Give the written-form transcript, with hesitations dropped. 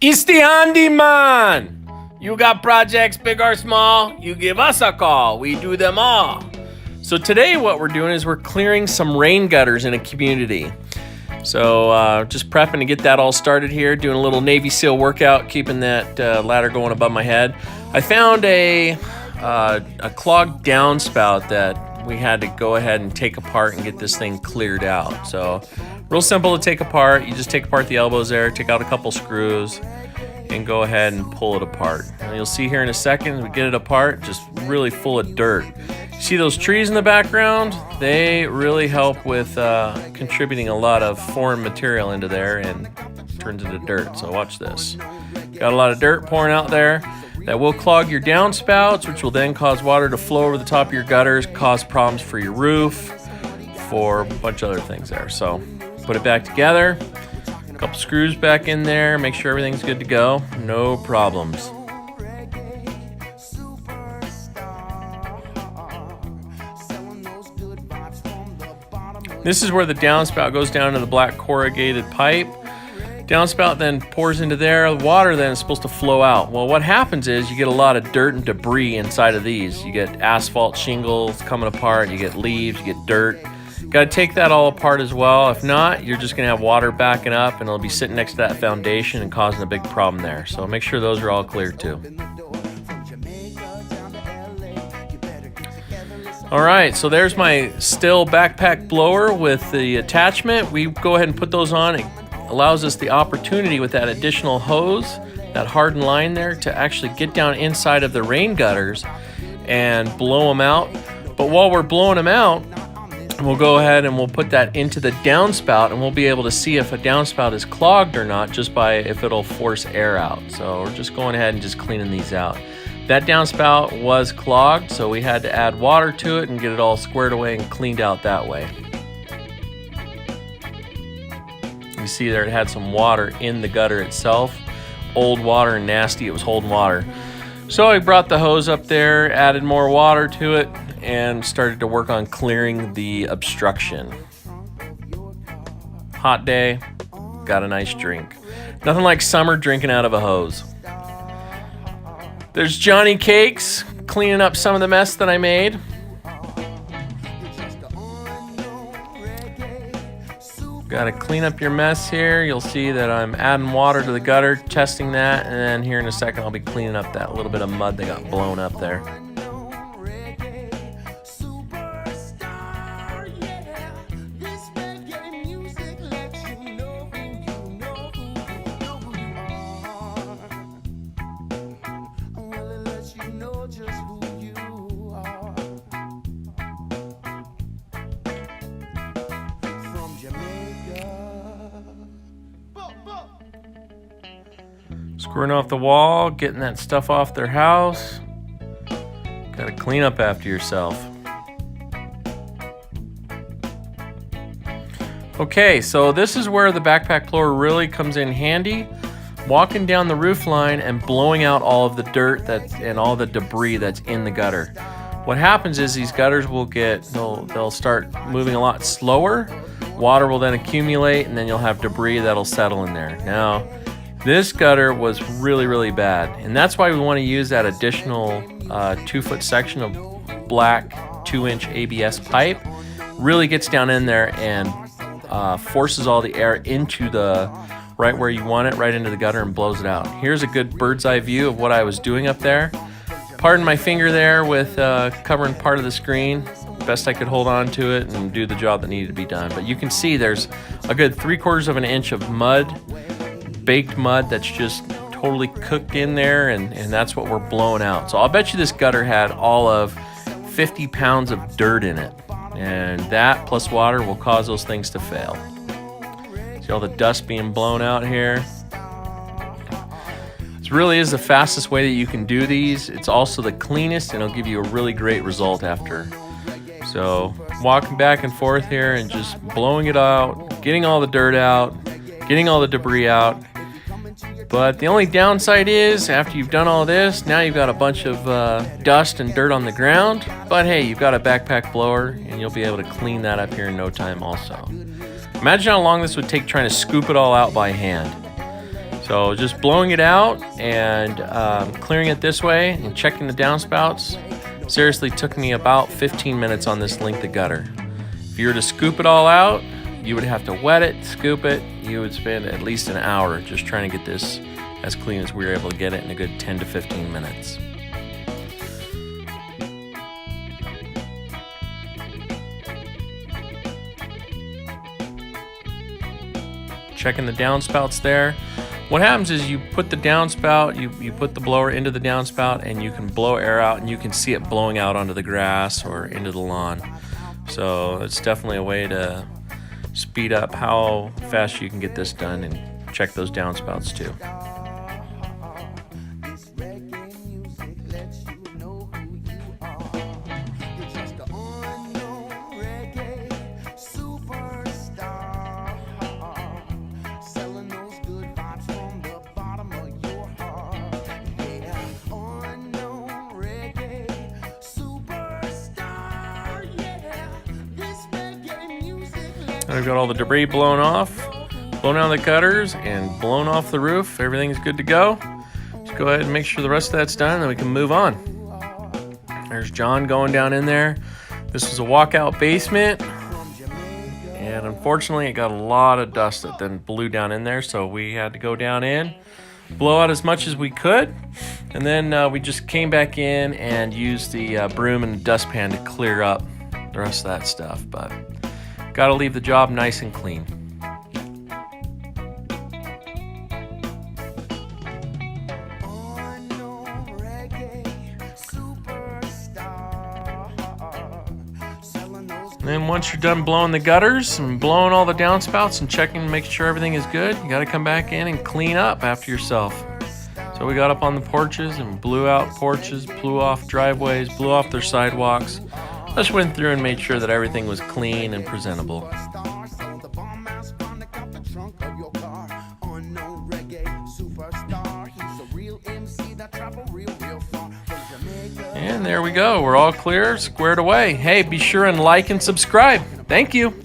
It's the Handiemon! You got projects big or small? You give us a call. We do them all. So today what we're doing is we're clearing some rain gutters in a community. So just prepping to get that all started here, doing a little Navy SEAL workout, keeping that ladder going above my head. I found a clogged downspout that we had to go ahead and take apart and get this thing cleared out. So real simple to take apart. You just take apart the elbows there, take out a couple screws, and go ahead and pull it apart. And you'll see here in a second, we get it apart, just really full of dirt. See those trees in the background? They really help with contributing a lot of foreign material into there and turns into dirt. So watch this. Got a lot of dirt pouring out there. That will clog your downspouts, which will then cause water to flow over the top of your gutters, cause problems for your roof, for a bunch of other things there. So put it back together, a couple screws back in there, make sure everything's good to go, no problems. This is where the downspout goes down to the black corrugated pipe. Downspout then pours into there. The water then is supposed to flow out. Well, what happens is you get a lot of dirt and debris inside of these. You get asphalt shingles coming apart, you get leaves, you get dirt. Got to take that all apart as well. If not, you're just going to have water backing up and it'll be sitting next to that foundation and causing a big problem there. So make sure those are all clear too. All right, so there's my Still backpack blower with the attachment. We go ahead and put those on. It allows us the opportunity with that additional hose, that hardened line there, to actually get down inside of the rain gutters and blow them out. But while we're blowing them out, we'll go ahead and we'll put that into the downspout, and we'll be able to see if a downspout is clogged or not just by if it'll force air out. So we're just going ahead and just cleaning these out. That downspout was clogged, so we had to add water to it and get it all squared away and cleaned out that way. You see there it had some water in the gutter itself. Old water and nasty, it was holding water. So I brought the hose up there, added more water to it, and started to work on clearing the obstruction. Hot day, got a nice drink. Nothing like summer drinking out of a hose. There's Johnny Cakes cleaning up some of the mess that I made. Got to clean up your mess here. You'll see that I'm adding water to the gutter, testing that, and then here in a second I'll be cleaning up that little bit of mud that got blown up there. Screwing off the wall, getting that stuff off their house. Gotta clean up after yourself. Okay, so this is where the backpack blower really comes in handy. Walking down the roof line and blowing out all of the dirt and all the debris that's in the gutter. What happens is these gutters will they'll start moving a lot slower. Water will then accumulate, and then you'll have debris that'll settle in there. Now, this gutter was really, really bad, and that's why we want to use that additional 2-foot section of black 2-inch ABS pipe. Really gets down in there and forces all the air into the right where you want it, right into the gutter, and blows it out. Here's a good bird's eye view of what I was doing up there. Pardon my finger there with covering part of the screen. Best I could hold on to it and do the job that needed to be done. But you can see there's a good 3/4 of an inch of mud, baked mud that's just totally cooked in there, and that's what we're blowing out. So I'll bet you this gutter had all of 50 pounds of dirt in it, and that plus water will cause those things to fail. See all the dust being blown out here? This really is the fastest way that you can do these. It's also the cleanest, and it'll give you a really great result after. So walking back and forth here and just blowing it out, getting all the dirt out, getting all the debris out. But the only downside is, after you've done all this, now you've got a bunch of dust and dirt on the ground. But hey, you've got a backpack blower, and you'll be able to clean that up here in no time also. Imagine how long this would take trying to scoop it all out by hand. So just blowing it out and clearing it this way and checking the downspouts seriously took me about 15 minutes on this length of gutter. If you were to scoop it all out, you would have to wet it, scoop it. You would spend at least an hour just trying to get this as clean as we were able to get it in a good 10 to 15 minutes. Checking the downspouts there. What happens is you put the downspout, you put the blower into the downspout, and you can blow air out, and you can see it blowing out onto the grass or into the lawn. So it's definitely a way to speed up how fast you can get this done, and check those downspouts too. I've got all the debris blown off, blown out of the gutters, and blown off the roof. Everything's good to go. Just go ahead and make sure the rest of that's done, and then we can move on. There's John going down in there. This was a walkout basement, and unfortunately it got a lot of dust that then blew down in there, so we had to go down in, blow out as much as we could, and then we just came back in and used the broom and the dustpan to clear up the rest of that stuff. But got to leave the job nice and clean. And then once you're done blowing the gutters and blowing all the downspouts and checking to make sure everything is good, you got to come back in and clean up after yourself. So we got up on the porches and blew out porches, blew off driveways, blew off their sidewalks. Just went through and made sure that everything was clean and presentable. And there we go. We're all clear, squared away. Hey, be sure and like and subscribe. Thank you.